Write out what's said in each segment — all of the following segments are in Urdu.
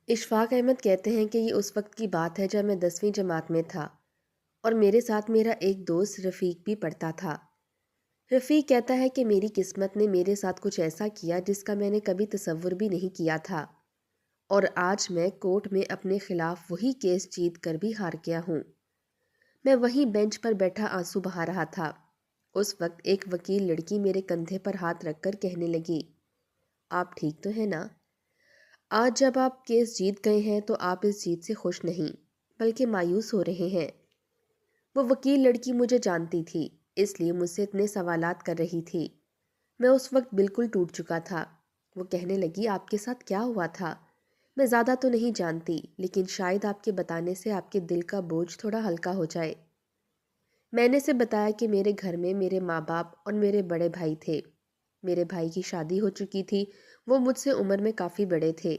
اشفاق احمد کہتے ہیں کہ یہ اس وقت کی بات ہے جب میں 10ویں جماعت میں تھا اور میرے ساتھ میرا ایک دوست رفیق بھی پڑھتا تھا۔ رفیق کہتا ہے کہ میری قسمت نے میرے ساتھ کچھ ایسا کیا جس کا میں نے کبھی تصور بھی نہیں کیا تھا، اور آج میں کورٹ میں اپنے خلاف وہی کیس جیت کر بھی ہار گیا ہوں۔ میں وہیں بینچ پر بیٹھا آنسو بہا رہا تھا۔ اس وقت ایک وکیل لڑکی میرے کندھے پر ہاتھ رکھ کر کہنے لگی، آپ ٹھیک تو ہیں نا؟ آج جب آپ کیس جیت گئے ہیں تو آپ اس جیت سے خوش نہیں بلکہ مایوس ہو رہے ہیں۔ وہ وکیل لڑکی مجھے جانتی تھی، اس لیے مجھ سے اتنے سوالات کر رہی تھی۔ میں اس وقت بالکل ٹوٹ چکا تھا۔ وہ کہنے لگی، آپ کے ساتھ کیا ہوا تھا؟ میں زیادہ تو نہیں جانتی، لیکن شاید آپ کے بتانے سے آپ کے دل کا بوجھ تھوڑا ہلکا ہو جائے۔ میں نے اسے بتایا کہ میرے گھر میں میرے ماں باپ اور میرے بڑے بھائی تھے۔ میرے بھائی کی شادی ہو چکی تھی، وہ مجھ سے عمر میں کافی بڑے تھے۔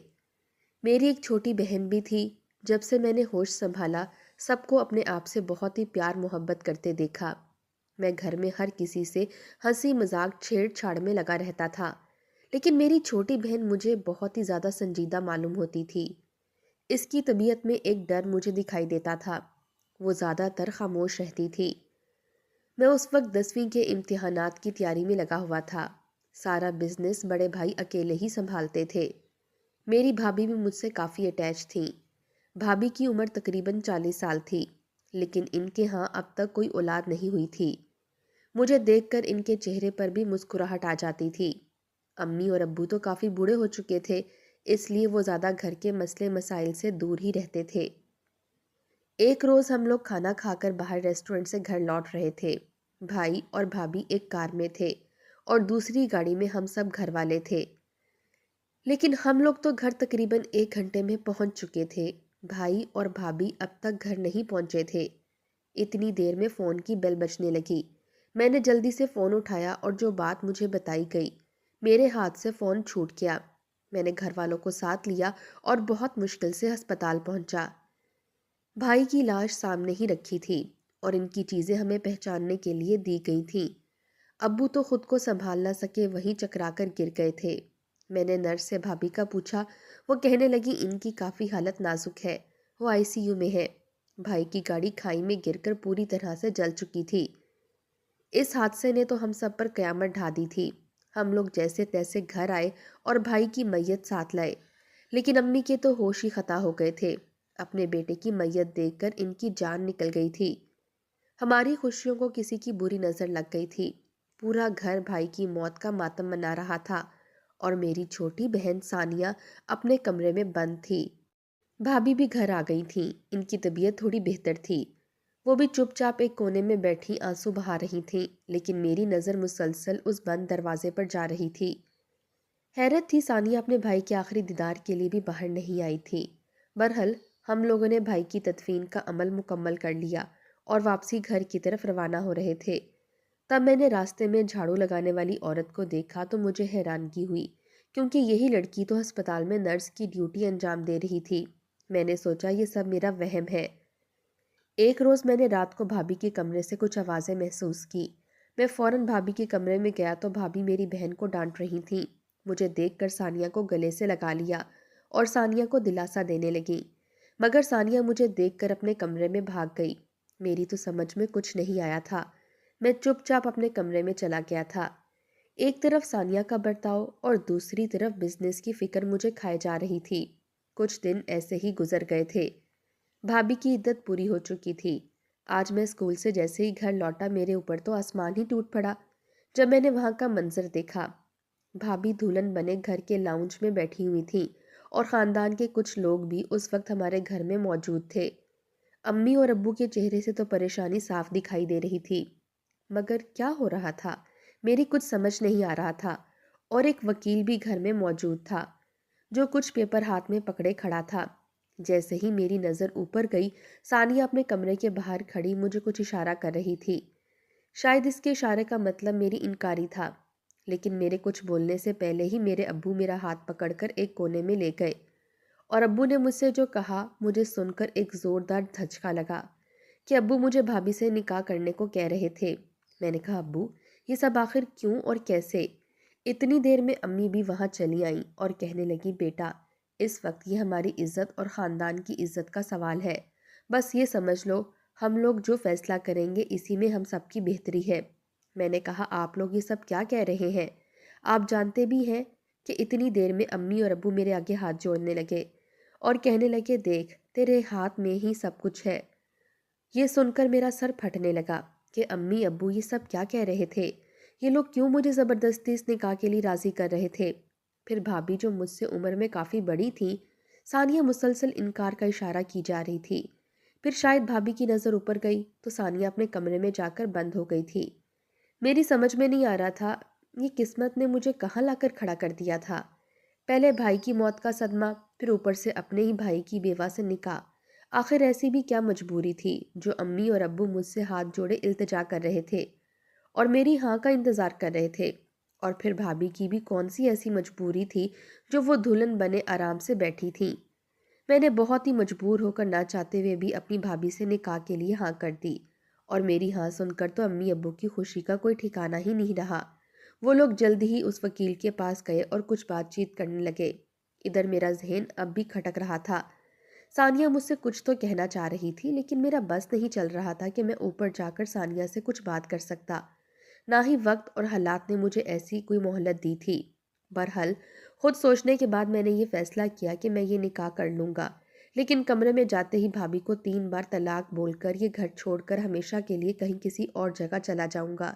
میری ایک چھوٹی بہن بھی تھی۔ جب سے میں نے ہوش سنبھالا، سب کو اپنے آپ سے بہت ہی پیار محبت کرتے دیکھا۔ میں گھر میں ہر کسی سے ہنسی مذاق چھیڑ چھاڑ میں لگا رہتا تھا، لیکن میری چھوٹی بہن مجھے بہت ہی زیادہ سنجیدہ معلوم ہوتی تھی۔ اس کی طبیعت میں ایک ڈر مجھے دکھائی دیتا تھا۔ وہ زیادہ تر خاموش رہتی تھی۔ میں اس وقت 10ویں کے امتحانات کی تیاری میں لگا ہوا تھا۔ سارا بزنس بڑے بھائی اکیلے ہی سنبھالتے تھے۔ میری بھابھی بھی مجھ سے کافی اٹیچ تھیں۔ بھابھی کی عمر تقریباً 40 سال تھی، لیکن ان کے ہاں اب تک کوئی اولاد نہیں ہوئی تھی۔ مجھے دیکھ کر ان کے چہرے پر بھی مسکراہٹ آ جاتی تھی۔ امی اور ابو تو کافی بوڑھے ہو چکے تھے، اس لیے وہ زیادہ گھر کے مسئلے مسائل سے دور ہی رہتے تھے۔ ایک روز ہم لوگ کھانا کھا کر باہر ریسٹورنٹ سے گھر لوٹ رہے تھے۔ بھائی اور بھابھی ایک کار میں تھے اور دوسری گاڑی میں ہم سب گھر والے تھے، لیکن ہم لوگ تو گھر تقریباً 1 گھنٹے میں پہنچ چکے تھے۔ بھائی اور بھابھی اب تک گھر نہیں پہنچے تھے۔ اتنی دیر میں فون کی بیل بجنے لگی۔ میں نے جلدی سے فون اٹھایا اور جو بات مجھے بتائی گئی، میرے ہاتھ سے فون چھوٹ گیا۔ میں نے گھر والوں کو ساتھ لیا اور بہت مشکل سے ہسپتال پہنچا۔ بھائی کی لاش سامنے ہی رکھی تھی اور ان کی چیزیں ہمیں پہچاننے کے لیے دی گئی تھیں۔ ابو تو خود کو سنبھال نہ سکے، وہیں چکرا کر گر گئے تھے۔ میں نے نرس سے بھابھی کا پوچھا۔ وہ کہنے لگی، ان کی کافی حالت نازک ہے، وہ ICU میں ہے۔ بھائی کی گاڑی کھائی میں گر کر پوری طرح سے جل چکی تھی۔ اس حادثے نے تو ہم سب پر قیامت ڈھا دی تھی۔ ہم لوگ جیسے تیسے گھر آئے اور بھائی کی میت ساتھ لائے، لیکن امی کے تو ہوش ہی خطا ہو گئے تھے۔ اپنے بیٹے کی میت دیکھ کر ان کی جان نکل گئی تھی۔ ہماری خوشیوں کو کسی کی بری نظر لگ گئی تھی۔ پورا گھر بھائی کی موت کا ماتم منا رہا تھا اور میری چھوٹی بہن ثانیہ اپنے کمرے میں بند تھی۔ بھابھی بھی گھر آ گئی تھیں۔ ان کی طبیعت تھوڑی بہتر تھی۔ وہ بھی چپ چاپ ایک کونے میں بیٹھی آنسو بہا رہی تھیں، لیکن میری نظر مسلسل اس بند دروازے پر جا رہی تھی۔ حیرت تھی، ثانیہ اپنے بھائی کے آخری دیدار کے لیے بھی باہر نہیں آئی تھی۔ برحال ہم لوگوں نے بھائی کی تدفین کا عمل مکمل کر لیا اور واپسی گھر کی طرف روانہ ہو رہے تھے۔ تب میں نے راستے میں جھاڑو لگانے والی عورت کو دیکھا تو مجھے حیرانگی ہوئی، کیونکہ یہی لڑکی تو ہسپتال میں نرس کی ڈیوٹی انجام دے رہی تھی۔ میں نے سوچا یہ سب میرا وہم ہے۔ ایک روز میں نے رات کو بھابھی کے کمرے سے کچھ آوازیں محسوس کی۔ میں فوراً بھابھی کے کمرے میں گیا تو بھابھی میری بہن کو ڈانٹ رہی تھیں۔ مجھے دیکھ کر ثانیہ کو گلے سے لگا لیا اور ثانیہ کو دلاسا دینے لگی، مگر ثانیہ مجھے دیکھ کر اپنے کمرے میں بھاگ گئی۔ میری تو سمجھ میں کچھ نہیں آیا تھا۔ میں چپ چاپ اپنے کمرے میں چلا گیا تھا۔ ایک طرف ثانیہ کا برتاؤ اور دوسری طرف بزنس کی فکر مجھے کھائے جا رہی تھی۔ کچھ دن ایسے ہی گزر گئے تھے۔ بھابھی کی عدت پوری ہو چکی تھی۔ آج میں اسکول سے جیسے ہی گھر لوٹا، میرے اوپر تو آسمان ہی ٹوٹ پڑا جب میں نے وہاں کا منظر دیکھا۔ بھابھی دلہن بنے گھر کے لاؤنج میں بیٹھی ہوئی تھیں اور خاندان کے کچھ لوگ بھی اس وقت ہمارے گھر میں موجود تھے۔ امی اور ابو کے چہرے سے تو پریشانی صاف دکھائی دے رہی تھی، مگر کیا ہو رہا تھا میری کچھ سمجھ نہیں آ رہا تھا۔ اور ایک وکیل بھی گھر میں موجود تھا جو کچھ پیپر ہاتھ میں پکڑے کھڑا تھا۔ جیسے ہی میری نظر اوپر گئی، ثانیہ اپنے کمرے کے باہر کھڑی مجھے کچھ اشارہ کر رہی تھی۔ شاید اس کے اشارے کا مطلب میری انکاری تھا، لیکن میرے کچھ بولنے سے پہلے ہی میرے ابو میرا ہاتھ پکڑ کر ایک کونے میں لے گئے، اور ابو نے مجھ سے جو کہا مجھے سن کر ایک زوردار دھچکا لگا کہ ابو مجھے بھابھی سے نکاح کرنے کو کہہ رہے تھے۔ میں نے کہا، ابو یہ سب آخر کیوں اور کیسے؟ اتنی دیر میں امی بھی وہاں چلی آئیں اور کہنے لگی، بیٹا اس وقت یہ ہماری عزت اور خاندان کی عزت کا سوال ہے۔ بس یہ سمجھ لو، ہم لوگ جو فیصلہ کریں گے اسی میں ہم سب کی بہتری ہے۔ میں نے کہا، آپ لوگ یہ سب کیا کہہ رہے ہیں؟ آپ جانتے بھی ہیں کہ اتنی دیر میں امی اور ابو میرے آگے ہاتھ جوڑنے لگے اور کہنے لگے، دیکھ تیرے ہاتھ میں ہی سب کچھ ہے۔ یہ سن کر میرا سر پھٹنے لگا کہ امی ابو یہ سب کیا کہہ رہے تھے؟ یہ لوگ کیوں مجھے زبردستی اس نکاح کے لیے راضی کر رہے تھے؟ پھر بھابھی جو مجھ سے عمر میں کافی بڑی تھی، ثانیہ مسلسل انکار کا اشارہ کی جا رہی تھی۔ پھر شاید بھابھی کی نظر اوپر گئی تو ثانیہ اپنے کمرے میں جا کر بند ہو گئی تھی۔ میری سمجھ میں نہیں آ رہا تھا یہ قسمت نے مجھے کہاں لا کر کھڑا کر دیا تھا۔ پہلے بھائی کی موت کا صدمہ، پھر اوپر سے اپنے ہی بھائی کی بیوہ سے نکاح۔ آخر ایسی بھی کیا مجبوری تھی جو امی اور ابو مجھ سے ہاتھ جوڑے التجا کر رہے تھے اور میری ہاں کا انتظار کر رہے تھے؟ اور پھر بھابھی کی بھی کون سی ایسی مجبوری تھی جو وہ دلہن بنے آرام سے بیٹھی تھی؟ میں نے بہت ہی مجبور ہو کر نہ چاہتے ہوئے بھی اپنی بھابھی سے نکاح کے لیے ہاں کر دی، اور میری ہاں سن کر تو امی ابو کی خوشی کا کوئی ٹھکانہ ہی نہیں رہا۔ وہ لوگ جلد ہی اس وکیل کے پاس گئے اور کچھ بات چیت کرنے لگے۔ ادھر میرا ذہن اب بھی کھٹک رہا تھا۔ ثانیہ مجھ سے کچھ تو کہنا چاہ رہی تھی، لیکن میرا بس نہیں چل رہا تھا کہ میں اوپر جا کر ثانیہ سے کچھ بات کر سکتا، نہ ہی وقت اور حالات نے مجھے ایسی کوئی مہلت دی تھی۔ بہرحال خود سوچنے کے بعد میں نے یہ فیصلہ کیا کہ میں یہ نکاح کر لوں گا، لیکن کمرے میں جاتے ہی بھابھی کو 3 بار طلاق بول کر یہ گھر چھوڑ کر ہمیشہ کے لیے کہیں کسی اور جگہ چلا جاؤں گا،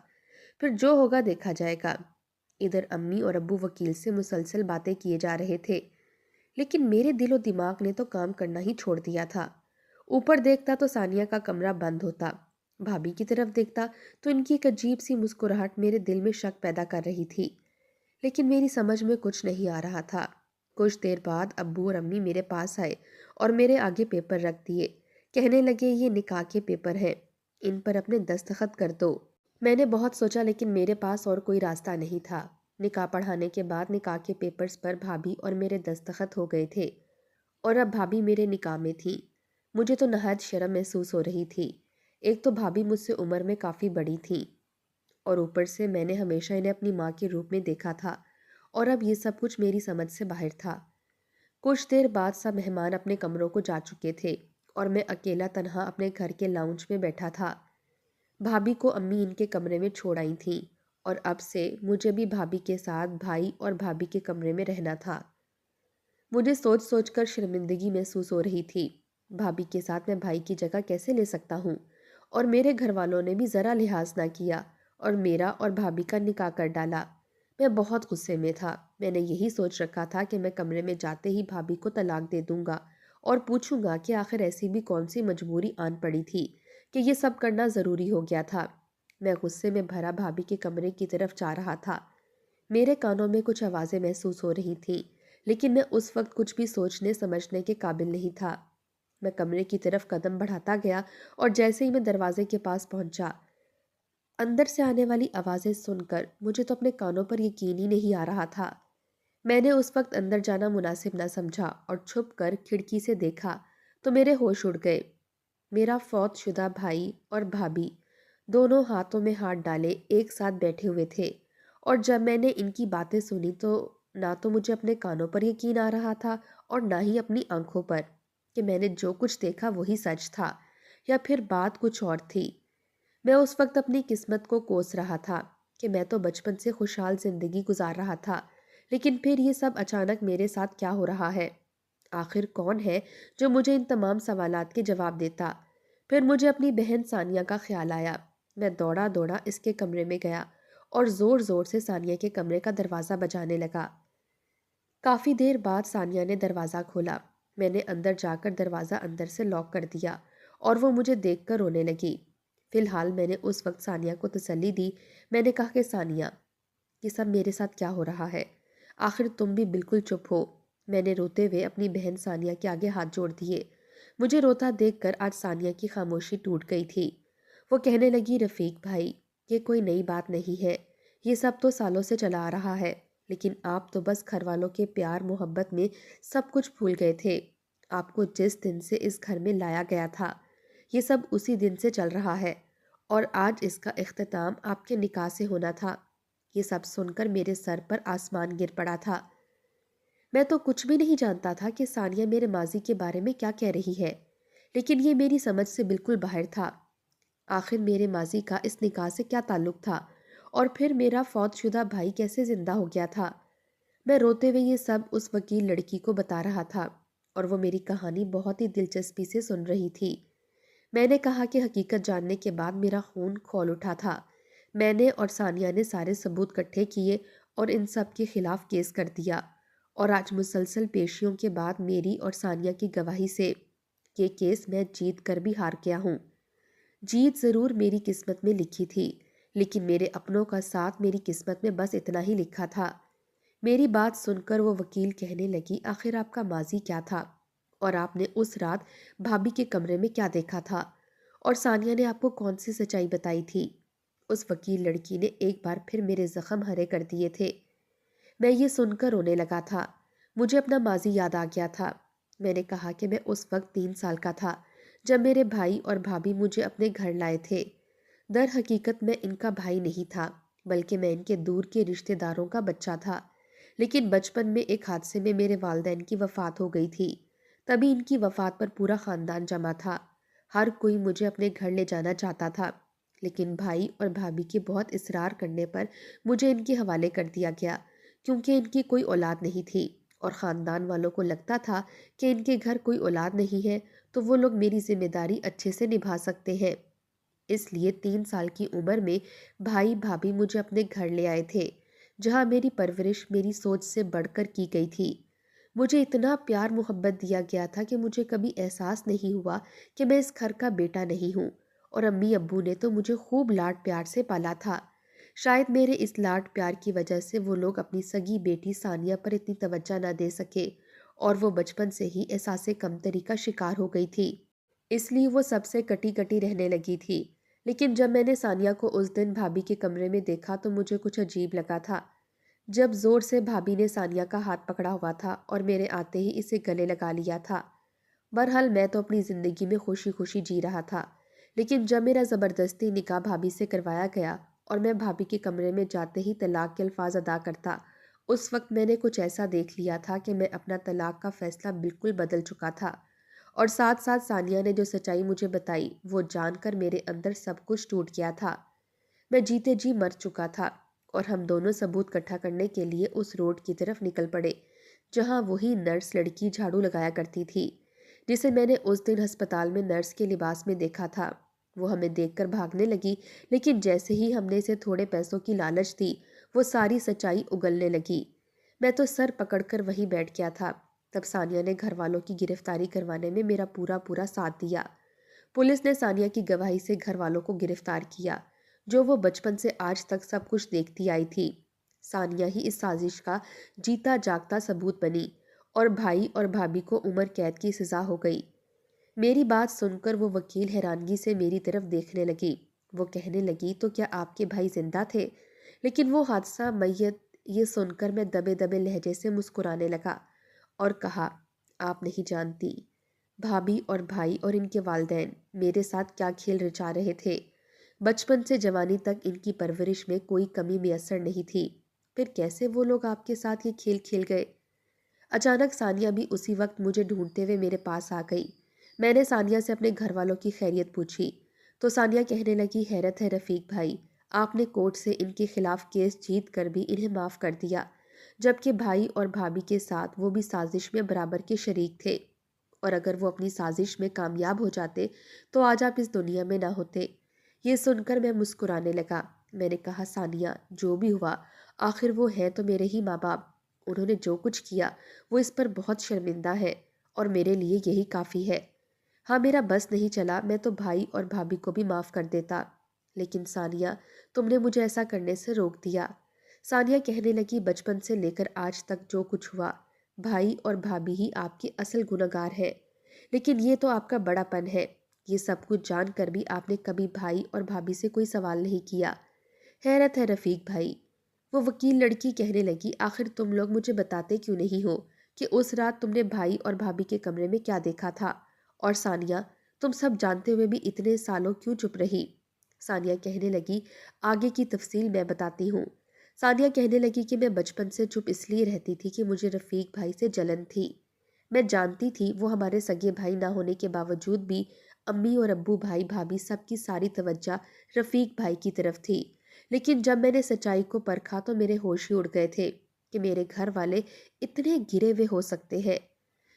پھر جو ہوگا دیکھا جائے گا۔ ادھر امی اور ابو وکیل سے مسلسل باتیں کیے جا رہے تھے، لیکن میرے دل و دماغ نے تو کام کرنا ہی چھوڑ دیا تھا۔ اوپر دیکھتا تو ثانیہ کا کمرہ بند ہوتا، بھابھی کی طرف دیکھتا تو ان کی ایک عجیب سی مسکراہٹ میرے دل میں شک پیدا کر رہی تھی، لیکن میری سمجھ میں کچھ نہیں آ رہا تھا۔ کچھ دیر بعد ابو اور امی میرے پاس آئے اور میرے آگے پیپر رکھ دیے، کہنے لگے، یہ نکاح کے پیپر ہیں، ان پر اپنے دستخط کر دو۔ میں نے بہت سوچا، لیکن میرے پاس اور کوئی راستہ نہیں تھا۔ نکاح پڑھانے کے بعد نکاح کے پیپرز پر بھابھی اور میرے دستخط ہو گئے تھے، اور اب بھابھی میرے نکاح میں تھی۔ مجھے تو نہایت شرم محسوس ہو رہی تھی۔ ایک تو بھابھی مجھ سے عمر میں کافی بڑی تھی، اور اوپر سے میں نے ہمیشہ انہیں اپنی ماں کے روپ میں دیکھا تھا، اور اب یہ سب کچھ میری سمجھ سے باہر تھا۔ کچھ دیر بعد سب مہمان اپنے کمروں کو جا چکے تھے اور میں اکیلا تنہا اپنے گھر کے لاؤنج میں بیٹھا تھا۔ بھابھی کو امی ان کے کمرے میں چھوڑ آئی تھیں، اور اب سے مجھے بھی بھابھی کے ساتھ بھائی اور بھابھی کے کمرے میں رہنا تھا۔ مجھے سوچ سوچ کر شرمندگی محسوس ہو رہی تھی۔ بھابھی کے ساتھ میں بھائی کی جگہ کیسے لے سکتا ہوں؟ اور میرے گھر والوں نے بھی ذرا لحاظ نہ کیا اور میرا اور بھابھی کا نکاح کر ڈالا۔ میں بہت غصے میں تھا۔ میں نے یہی سوچ رکھا تھا کہ میں کمرے میں جاتے ہی بھابھی کو طلاق دے دوں گا اور پوچھوں گا کہ آخر ایسی بھی کون سی مجبوری آن پڑی تھی کہ یہ سب کرنا ضروری ہو گیا تھا۔ میں غصے میں بھرا بھابھی کے کمرے کی طرف جا رہا تھا۔ میرے کانوں میں کچھ آوازیں محسوس ہو رہی تھیں، لیکن میں اس وقت کچھ بھی سوچنے سمجھنے کے قابل نہیں تھا۔ میں کمرے کی طرف قدم بڑھاتا گیا، اور جیسے ہی میں دروازے کے پاس پہنچا، اندر سے آنے والی آوازیں سن کر مجھے تو اپنے کانوں پر یقین ہی نہیں آ رہا تھا۔ میں نے اس وقت اندر جانا مناسب نہ سمجھا اور چھپ کر کھڑکی سے دیکھا تو میرے ہوش اڑ گئے۔ میرا فوت شدہ بھائی اور بھابھی دونوں ہاتھوں میں ہاتھ ڈالے ایک ساتھ بیٹھے ہوئے تھے، اور جب میں نے ان کی باتیں سنی تو نہ تو مجھے اپنے کانوں پر یقین آ رہا تھا اور نہ ہی اپنی آنکھوں پر کہ میں نے جو کچھ دیکھا وہی سچ تھا یا پھر بات کچھ اور تھی۔ میں اس وقت اپنی قسمت کو کوس رہا تھا کہ میں تو بچپن سے خوشحال زندگی گزار رہا تھا، لیکن پھر یہ سب اچانک میرے ساتھ کیا ہو رہا ہے؟ آخر کون ہے جو مجھے ان تمام سوالات کے جواب دیتا؟ پھر مجھے اپنی بہن ثانیہ کا خیال آیا۔ میں دوڑا دوڑا اس کے کمرے میں گیا اور زور زور سے ثانیہ کے کمرے کا دروازہ بجانے لگا۔ کافی دیر بعد ثانیہ نے دروازہ کھولا۔ میں نے اندر جا کر دروازہ اندر سے لاک کر دیا اور وہ مجھے دیکھ کر رونے لگی۔ فی الحال میں نے اس وقت ثانیہ کو تسلی دی۔ میں نے کہا کہ ثانیہ، یہ سب میرے ساتھ کیا ہو رہا ہے؟ آخر تم بھی بالکل چپ ہو۔ میں نے روتے ہوئے اپنی بہن ثانیہ کے آگے ہاتھ جوڑ دیے۔ مجھے روتا دیکھ کر آج ثانیہ کی خاموشی ٹوٹ گئی تھی۔ وہ کہنے لگی، رفیق بھائی، یہ کوئی نئی بات نہیں ہے، یہ سب تو سالوں سے چلا آ رہا ہے، لیکن آپ تو بس گھر والوں کے پیار محبت میں سب کچھ بھول گئے تھے۔ آپ کو جس دن سے اس گھر میں لایا گیا تھا، یہ سب اسی دن سے چل رہا ہے، اور آج اس کا اختتام آپ کے نکاح سے ہونا تھا۔ یہ سب سن کر میرے سر پر آسمان گر پڑا تھا۔ میں تو کچھ بھی نہیں جانتا تھا کہ ثانیہ میرے ماضی کے بارے میں کیا کہہ رہی ہے، لیکن یہ میری سمجھ سے بالکل باہر تھا۔ آخر میرے ماضی کا اس نکاح سے کیا تعلق تھا، اور پھر میرا فوت شدہ بھائی کیسے زندہ ہو گیا تھا؟ میں روتے ہوئے یہ سب اس وکیل لڑکی کو بتا رہا تھا، اور وہ میری کہانی بہت ہی دلچسپی سے سن رہی تھی۔ میں نے کہا کہ حقیقت جاننے کے بعد میرا خون کھول اٹھا تھا۔ میں نے اور ثانیہ نے سارے ثبوت کٹھے کیے اور ان سب کے خلاف کیس کر دیا، اور آج مسلسل پیشیوں کے بعد میری اور ثانیہ کی گواہی سے یہ کیس میں جیت کر بھی ہار گیا ہوں۔ جیت ضرور میری قسمت میں لکھی تھی، لیکن میرے اپنوں کا ساتھ میری قسمت میں بس اتنا ہی لکھا تھا۔ میری بات سن کر وہ وکیل کہنے لگی، آخر آپ کا ماضی کیا تھا، اور آپ نے اس رات بھابھی کے کمرے میں کیا دیکھا تھا، اور ثانیہ نے آپ کو کون سی سچائی بتائی تھی؟ اس وکیل لڑکی نے ایک بار پھر میرے زخم ہرے کر دیے تھے۔ میں یہ سن کر رونے لگا تھا۔ مجھے اپنا ماضی یاد آ گیا تھا۔ میں نے کہا کہ میں اس وقت 3 سال کا تھا جب میرے بھائی اور بھابھی مجھے اپنے گھر لائے تھے۔ در حقیقت میں ان کا بھائی نہیں تھا، بلکہ میں ان کے دور کے رشتہ داروں کا بچہ تھا۔ لیکن بچپن میں ایک حادثے میں میرے والدین کی وفات ہو گئی تھی۔ تبھی ان کی وفات پر پورا خاندان جمع تھا۔ ہر کوئی مجھے اپنے گھر لے جانا چاہتا تھا، لیکن بھائی اور بھابھی کے بہت اصرار کرنے پر مجھے ان کے حوالے کر دیا گیا، کیونکہ ان کی کوئی اولاد نہیں تھی، اور خاندان والوں کو لگتا تھا کہ ان کے گھر کوئی اولاد نہیں ہے تو وہ لوگ میری ذمہ داری اچھے سے نبھا سکتے ہیں۔ اس لیے 3 سال کی عمر میں بھائی بھابھی مجھے اپنے گھر لے آئے تھے، جہاں میری پرورش میری سوچ سے بڑھ کر کی گئی تھی۔ مجھے اتنا پیار محبت دیا گیا تھا کہ مجھے کبھی احساس نہیں ہوا کہ میں اس گھر کا بیٹا نہیں ہوں، اور امی ابو نے تو مجھے خوب لاڈ پیار سے پالا تھا۔ شاید میرے اس لاڈ پیار کی وجہ سے وہ لوگ اپنی سگی بیٹی ثانیہ پر اتنی توجہ نہ دے سکے، اور وہ بچپن سے ہی احساس کمتری کا شکار ہو گئی تھی، اس لیے وہ سب سے کٹی کٹی رہنے لگی تھی۔ لیکن جب میں نے ثانیہ کو اس دن بھابھی کے کمرے میں دیکھا تو مجھے کچھ عجیب لگا تھا۔ جب زور سے بھابھی نے ثانیہ کا ہاتھ پکڑا ہوا تھا اور میرے آتے ہی اسے گلے لگا لیا تھا۔ بہرحال میں تو اپنی زندگی میں خوشی خوشی جی رہا تھا، لیکن جب میرا زبردستی نکاح بھابھی سے کروایا گیا اور میں بھابھی کے کمرے میں جاتے ہی طلاق کے الفاظ ادا کرتا، اس وقت میں نے کچھ ایسا دیکھ لیا تھا کہ میں اپنا طلاق کا فیصلہ بالکل بدل چکا تھا، اور ساتھ ساتھ ثانیہ نے جو سچائی مجھے بتائی وہ جان کر میرے اندر سب کچھ ٹوٹ گیا تھا۔ میں جیتے جی مر چکا تھا، اور ہم دونوں ثبوت اکٹھا کرنے کے لیے اس روڈ کی طرف نکل پڑے جہاں وہی نرس لڑکی جھاڑو لگایا کرتی تھی، جسے میں نے اس دن ہسپتال میں نرس کے لباس میں دیکھا تھا۔ وہ ہمیں دیکھ کر بھاگنے لگی، لیکن جیسے ہی ہم نے اسے تھوڑے پیسوں کی لالچ دی وہ ساری سچائی اگلنے لگی۔ میں تو سر پکڑ کر وہیں بیٹھ گیا تھا۔ تب ثانیہ نے گھر والوں کی گرفتاری کروانے میں میرا پورا ساتھ دیا۔ پولیس نے ثانیہ کی گواہی سے گھر والوں کو گرفتار کیا، جو وہ بچپن سے آج تک سب کچھ دیکھتی آئی تھی۔ ثانیہ ہی اس سازش کا جیتا جاگتا ثبوت بنی، اور بھائی اور بھابھی کو عمر قید کی سزا ہو گئی۔ میری بات سن کر وہ وکیل حیرانگی سے میری طرف دیکھنے لگی۔ وہ کہنے لگی، تو کیا آپ کے بھائی زندہ تھے؟ لیکن وہ حادثہ میت یہ سن کر میں دبے دبے لہجے سے مسکرانے لگا اور کہا، آپ نہیں جانتی بھابھی اور بھائی اور ان کے والدین میرے ساتھ کیا کھیل رچا رہے تھے۔ بچپن سے جوانی تک ان کی پرورش میں کوئی کمی میسر نہیں تھی، پھر کیسے وہ لوگ آپ کے ساتھ یہ کھیل کھیل گئے؟ اچانک ثانیہ بھی اسی وقت مجھے ڈھونڈتے ہوئے میرے پاس آ گئی۔ میں نے ثانیہ سے اپنے گھر والوں کی خیریت پوچھی تو ثانیہ کہنے لگی، حیرت ہے رفیق بھائی، آپ نے کورٹ سے ان کے خلاف کیس جیت کر بھی انہیں معاف کر دیا، جبکہ بھائی اور بھابھی کے ساتھ وہ بھی سازش میں برابر کے شریک تھے، اور اگر وہ اپنی سازش میں کامیاب ہو جاتے تو آج آپ اس دنیا میں نہ ہوتے۔ یہ سن کر میں مسکرانے لگا۔ میں نے کہا، ثانیہ جو بھی ہوا آخر وہ ہیں تو میرے ہی ماں باپ، انہوں نے جو کچھ کیا وہ اس پر بہت شرمندہ ہے، اور میرے لیے یہی کافی ہے۔ ہاں میرا بس نہیں چلا، میں تو بھائی اور بھابھی کو بھی معاف کر دیتا، لیکن ثانیہ تم نے مجھے ایسا کرنے سے روک دیا۔ ثانیہ کہنے لگی، بچپن سے لے کر آج تک جو کچھ ہوا بھائی اور بھابھی ہی آپ کے اصل گنہگار ہیں، لیکن یہ تو آپ کا بڑا پن ہے۔ یہ سب کچھ جان کر بھی آپ نے کبھی بھائی اور بھابھی سے کوئی سوال نہیں کیا۔ حیرت ہے رفیق بھائی، وہ وکیل لڑکی کہنے لگی، آخر تم لوگ مجھے بتاتے کیوں نہیں ہو کہ اس رات تم نے بھائی اور بھابھی کے کمرے میں کیا دیکھا تھا؟ اور ثانیہ تم سب جانتے ہوئے بھی اتنے سالوں کیوں چپ رہی؟ ثانیہ کہنے لگی، آگے کی تفصیل میں بتاتی ہوں۔ ثانیہ کہنے لگی کہ میں بچپن سے چپ اس لیے رہتی تھی کہ مجھے رفیق بھائی سے جلن تھی۔ میں جانتی تھی وہ ہمارے سگے بھائی نہ ہونے کے باوجود بھی امی اور ابو، بھائی بھابھی، سب کی ساری توجہ رفیق بھائی کی طرف تھی۔ لیکن جب میں نے سچائی کو پرکھا تو میرے ہوش ہی اڑ گئے تھے کہ میرے گھر والے اتنے گرے ہوئے ہو سکتے ہیں۔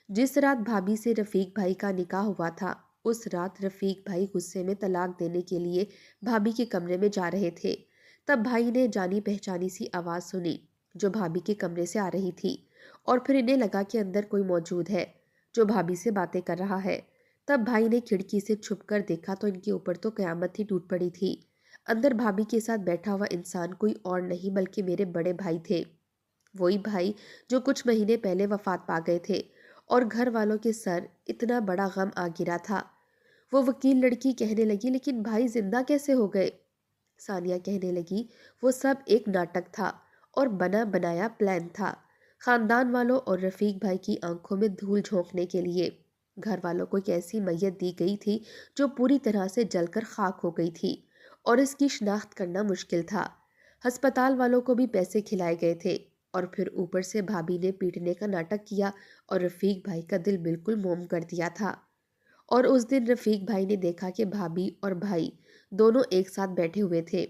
جس رات بھابھی سے رفیق بھائی کا نکاح ہوا تھا، اس رات رفیق بھائی غصے میں طلاق دینے کے لیے بھابھی کے کمرے میں جا رہے تھے۔ تب بھائی نے جانی پہچانی سی آواز سنی جو بھابھی کے کمرے سے آ رہی تھی، اور پھر انہیں لگا کہ اندر کوئی موجود ہے جو بھابھی سے باتیں کر رہا ہے۔ تب بھائی نے کھڑکی سے چھپ کر دیکھا تو ان کے اوپر تو قیامت ہی ٹوٹ پڑی تھی۔ اندر بھابھی کے ساتھ بیٹھا ہوا انسان کوئی اور نہیں بلکہ میرے بڑے بھائی تھے، وہی بھائی جو کچھ مہینے پہلے وفات پا گئے تھے، اور گھر والوں کے سر اتنا بڑا غم آ گرا تھا۔ وہ وکیل لڑکی کہنے لگی، لیکن بھائی زندہ کیسے ہو گئے؟ ثانیہ کہنے لگی، وہ سب ایک ناٹک تھا اور بنا بنایا پلان تھا، خاندان والوں اور رفیق بھائی کی آنکھوں میں دھول جھونکنے کے لیے۔ گھر والوں کو ایک ایسی میت دی گئی تھی جو پوری طرح سے جل کر خاک ہو گئی تھی، اور اس کی شناخت کرنا مشکل تھا۔ ہسپتال والوں کو بھی پیسے کھلائے گئے تھے، اور پھر اوپر سے بھابھی نے پیٹنے کا ناٹک کیا اور رفیق بھائی کا دل بالکل موم کر دیا تھا۔ اور اس دن رفیق بھائی نے دیکھا کہ بھابھی اور بھائی دونوں ایک ساتھ بیٹھے ہوئے تھے۔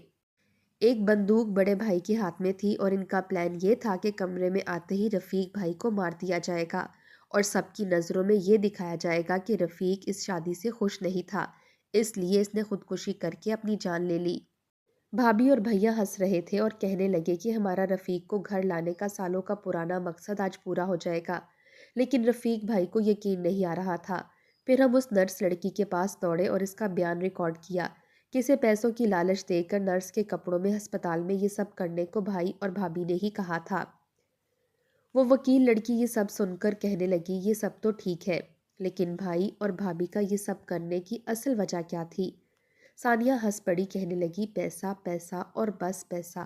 ایک بندوق بڑے بھائی کے ہاتھ میں تھی، اور ان کا پلان یہ تھا کہ کمرے میں آتے ہی رفیق بھائی کو مار دیا جائے گا، اور سب کی نظروں میں یہ دکھایا جائے گا کہ رفیق اس شادی سے خوش نہیں تھا، اس لیے اس نے خودکشی کر کے اپنی جان لے لی۔ بھابھی اور بھیا ہنس رہے تھے اور کہنے لگے کہ ہمارا رفیق کو گھر لانے کا سالوں کا پرانا مقصد آج پورا ہو جائے گا۔ لیکن رفیق بھائی کو یقین نہیں آ رہا تھا۔ پھر ہم اس نرس لڑکی کے پاس دوڑے اور اس کا بیان ریکارڈ کیا کہ اسے پیسوں کی لالچ دے کر نرس کے کپڑوں میں ہسپتال میں یہ سب کرنے کو بھائی اور بھابھی نے ہی کہا تھا۔ وہ وکیل لڑکی یہ سب سن کر کہنے لگی، یہ سب تو ٹھیک ہے، لیکن بھائی اور بھابھی کا یہ سب کرنے کی اصل وجہ کیا تھی؟ ثانیہ ہنس پڑی، کہنے لگی، پیسہ پیسہ اور بس پیسہ۔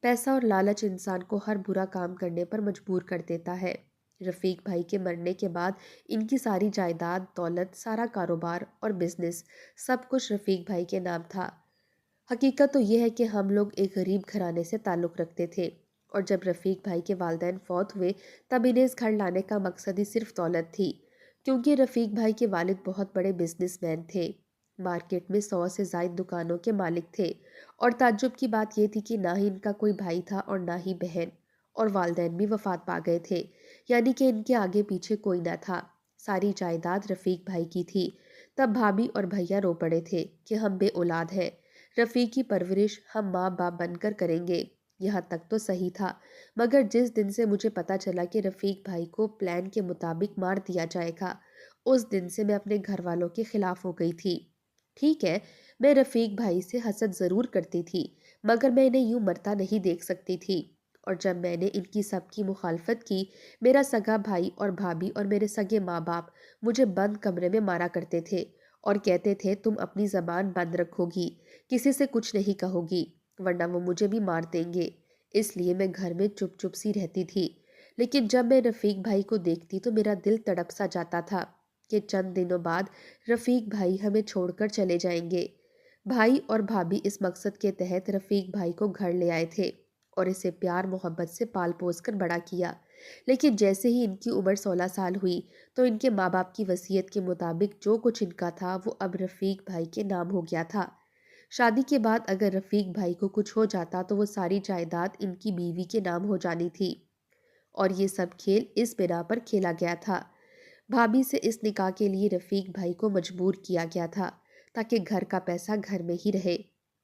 پیسہ اور لالچ انسان کو ہر برا کام کرنے پر مجبور کر دیتا ہے۔ رفیق بھائی کے مرنے کے بعد ان کی ساری جائیداد، دولت، سارا کاروبار اور بزنس، سب کچھ رفیق بھائی کے نام تھا۔ حقیقت تو یہ ہے کہ ہم لوگ ایک غریب گھرانے سے تعلق رکھتے تھے، اور جب رفیق بھائی کے والدین فوت ہوئے تب انہیں اس گھر لانے کا مقصد ہی صرف دولت تھی، کیونکہ رفیق بھائی کے والد بہت بڑے بزنس مین تھے، مارکیٹ میں 100 سے زائد دکانوں کے مالک تھے، اور تعجب کی بات یہ تھی کہ نہ ہی ان کا کوئی بھائی تھا اور نہ ہی بہن، اور والدین بھی وفات پا گئے تھے، یعنی کہ ان کے آگے پیچھے کوئی نہ تھا۔ ساری جائیداد رفیق بھائی کی تھی۔ تب بھابھی اور بھیا رو پڑے تھے کہ ہم بے اولاد ہیں، رفیق کی پرورش ہم ماں باپ بن کر کریں گے۔ یہاں تک تو صحیح تھا، مگر جس دن سے مجھے پتا چلا کہ رفیق بھائی کو پلان کے مطابق مار دیا جائے گا، اس دن سے میں اپنے گھر والوں کے خلاف ہو گئی تھی۔ ٹھیک ہے، میں رفیق بھائی سے حسد ضرور کرتی تھی، مگر میں انہیں یوں مرتا نہیں دیکھ سکتی تھی، اور جب میں نے ان کی سب کی مخالفت کی، میرا سگا بھائی اور بھابھی اور میرے سگے ماں باپ مجھے بند کمرے میں مارا کرتے تھے اور کہتے تھے، تم اپنی زبان بند رکھو گی، کسی سے کچھ نہیں کہو گی، ورنہ وہ مجھے بھی مار دیں گے۔ اس لیے میں گھر میں چپ چپ سی رہتی تھی۔ لیکن جب میں رفیق بھائی کو دیکھتی تو میرا دل تڑپ سا جاتا تھا کہ چند دنوں بعد رفیق بھائی ہمیں چھوڑ کر چلے جائیں گے۔ بھائی اور بھابھی اس مقصد کے تحت رفیق بھائی کو گھر لے آئے تھے اور اسے پیار محبت سے پال پوس کر بڑا کیا، لیکن جیسے ہی ان کی عمر 16 سال ہوئی تو ان کے ماں باپ کی وصیت کے مطابق جو کچھ ان کا تھا وہ اب رفیق بھائی کے نام ہو گیا تھا۔ شادی کے بعد اگر رفیق بھائی کو کچھ ہو جاتا تو وہ ساری جائیداد ان کی بیوی کے نام ہو جانی تھی، اور یہ سب کھیل اس بنا پر کھیلا گیا تھا۔ بھابھی سے اس نکاح کے لیے رفیق بھائی کو مجبور کیا گیا تھا تاکہ گھر کا پیسہ گھر میں ہی رہے،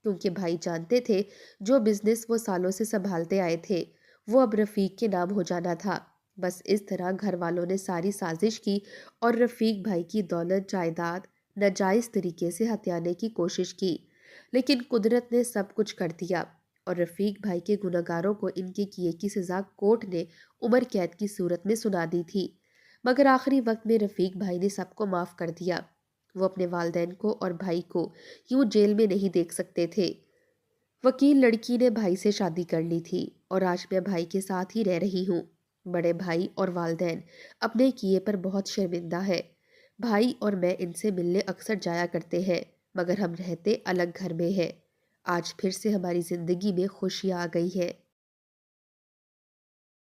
کیونکہ بھائی جانتے تھے جو بزنس وہ سالوں سے سنبھالتے آئے تھے وہ اب رفیق کے نام ہو جانا تھا۔ بس اس طرح گھر والوں نے ساری سازش کی اور رفیق بھائی کی دولت جائیداد ناجائز طریقے سے ہتھیانے کی کوشش کی، لیکن قدرت نے سب کچھ کر دیا اور رفیق بھائی کے گنہگاروں کو ان کے کیے کی سزا کورٹ نے عمر قید کی صورت میں سنا دی تھی۔ مگر آخری وقت میں رفیق بھائی نے سب کو معاف کر دیا۔ وہ اپنے والدین کو اور بھائی کو یوں جیل میں نہیں دیکھ سکتے تھے۔ وکیل لڑکی نے بھائی سے شادی کر لی تھی اور آج میں بھائی کے ساتھ ہی رہ رہی ہوں۔ بڑے بھائی اور والدین اپنے کیے پر بہت شرمندہ ہے۔ بھائی اور میں ان سے ملنے اکثر جایا کرتے ہیں، مگر ہم رہتے الگ گھر میں ہیں۔ آج پھر سے ہماری زندگی میں خوشیاں آ گئی ہیں۔